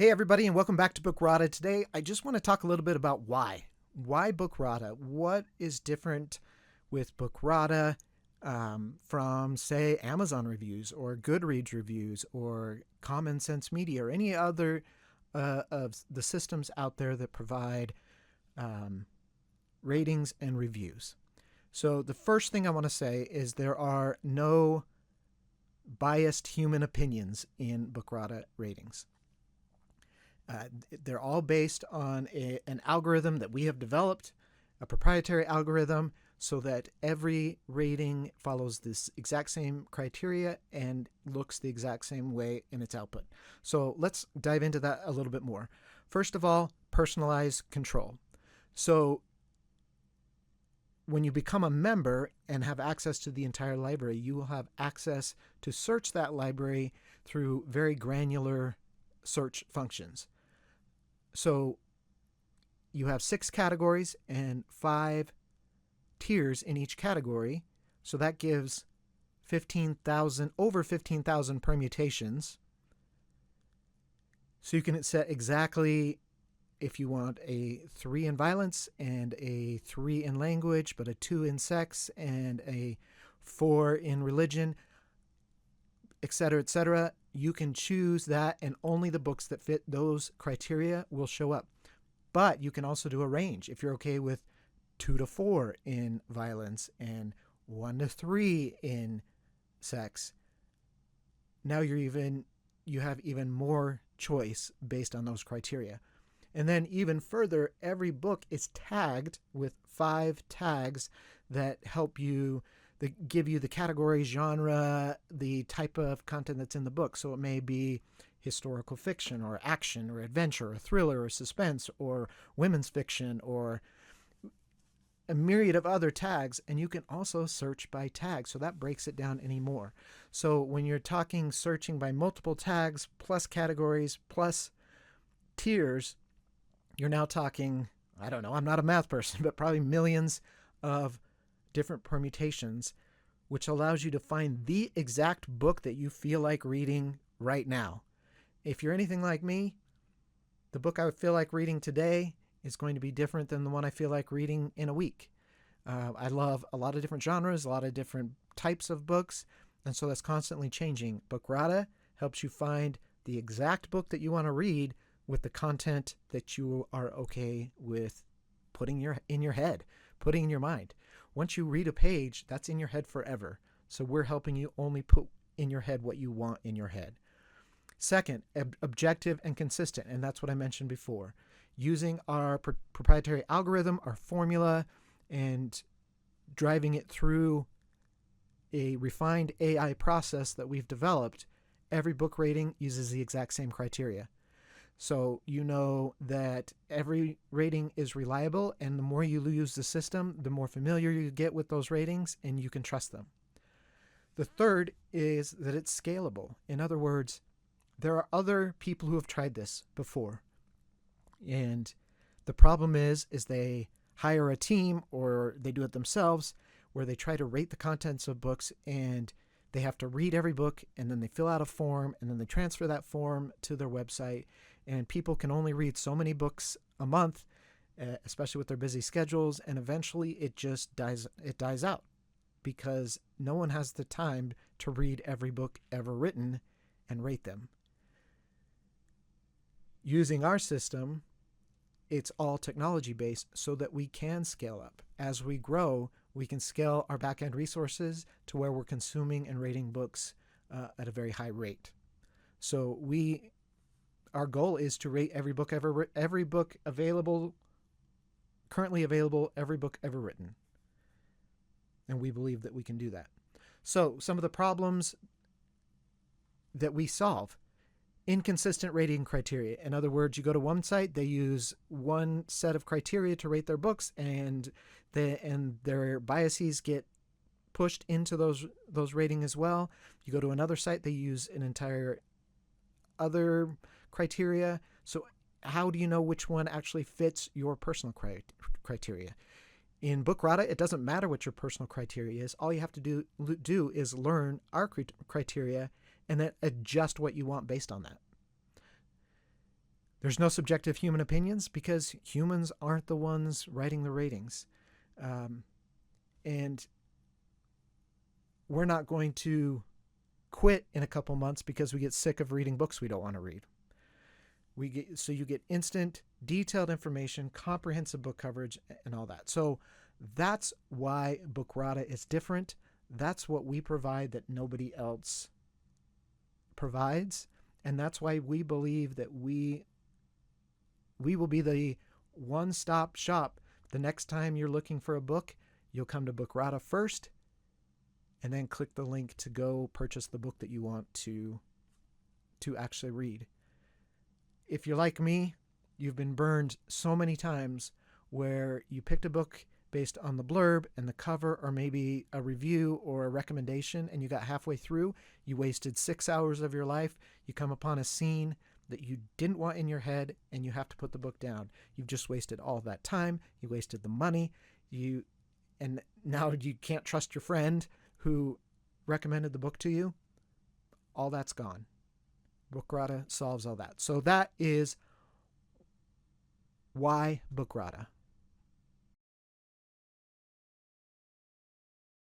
Hey, everybody, and welcome back to Bookrata. Today, I just want to talk a little bit about why. Why Bookrata? What is different with Bookrata from, say, Amazon reviews or Goodreads reviews or Common Sense Media or any other of the systems out there that provide um, ratings and reviews? So, the first thing I want to say is there are no biased human opinions in Bookrata ratings. Uh, they're all based on an algorithm that we have developed, a proprietary algorithm, so that every rating follows this exact same criteria and looks the exact same way in its output. So let's dive into that a little bit more. First of all, personalized control. So when you become a member and have access to the entire library, you will have access to search that library through very granular search functions. So you have 6 categories and 5 tiers in each category. So that gives over 15,000 permutations. So you can set exactly if you want a 3 in violence and a 3 in language, but a 2 in sex and a 4 in religion, etc., etc. You can choose that, and only the books that fit those criteria will show up. But you can also do a range. If you're okay with 2 to 4 in violence and 1 to 3 in sex, now you have even more choice based on those criteria. And then even further, every book is tagged with 5 tags that help you, that give you the category, genre, the type of content that's in the book. So it may be historical fiction or action or adventure or thriller or suspense or women's fiction or a myriad of other tags. And you can also search by tag. So that breaks it down anymore. So when you're talking searching by multiple tags plus categories plus tiers, you're now talking, I don't know, I'm not a math person, but probably millions of different permutations, which allows you to find the exact book that you feel like reading right now. If you're anything like me, the book I feel like reading today is going to be different than the one I feel like reading in a week. I love a lot of different genres, a lot of different types of books, and so that's constantly changing. Bookrata helps you find the exact book that you want to read with the content that you are okay with putting in your head, putting in your mind. Once you read a page, that's in your head forever. So we're helping you only put in your head what you want in your head. Second, objective and consistent, and that's what I mentioned before. Using our proprietary algorithm, our formula, and driving it through a refined AI process that we've developed, every book rating uses the exact same criteria. So you know that every rating is reliable, and the more you use the system, the more familiar you get with those ratings, and you can trust them. The third is that it's scalable. In other words, there are other people who have tried this before. And the problem is they hire a team or they do it themselves where they try to rate the contents of books, and they have to read every book, and then they fill out a form, and then they transfer that form to their website. And people can only read so many books a month, especially with their busy schedules, and eventually it just dies out because no one has the time to read every book ever written and rate them. Using our system, it's all technology based so that we can scale up. As we grow, we can scale our back-end resources to where we're consuming and rating books at a very high rate. So our goal is to rate every book available, currently available, every book ever written. And we believe that we can do that. So some of the problems that we solve: inconsistent rating criteria. In other words, you go to one site, they use one set of criteria to rate their books, and their biases get pushed into those ratings as well. You go to another site, they use an entire other criteria. So how do you know which one actually fits your personal criteria? In Bookrata, it doesn't matter what your personal criteria is. All you have to do is learn our criteria and then adjust what you want based on that. There's no subjective human opinions because humans aren't the ones writing the ratings. And we're not going to quit in a couple months because we get sick of reading books we don't want to read. So you get instant, detailed information, comprehensive book coverage, and all that. So that's why Bookrata is different. That's what we provide that nobody else provides. And that's why we believe that we will be the one-stop shop. The next time you're looking for a book, you'll come to Bookrata first, and then click the link to go purchase the book that you want to actually read. If you're like me, you've been burned so many times where you picked a book based on the blurb and the cover, or maybe a review or a recommendation, and you got halfway through, you wasted 6 hours of your life, you come upon a scene that you didn't want in your head, and you have to put the book down. You've just wasted all that time, you wasted the money, and now you can't trust your friend who recommended the book to you. All that's gone. Bookrata solves all that. So that is why Bookrata.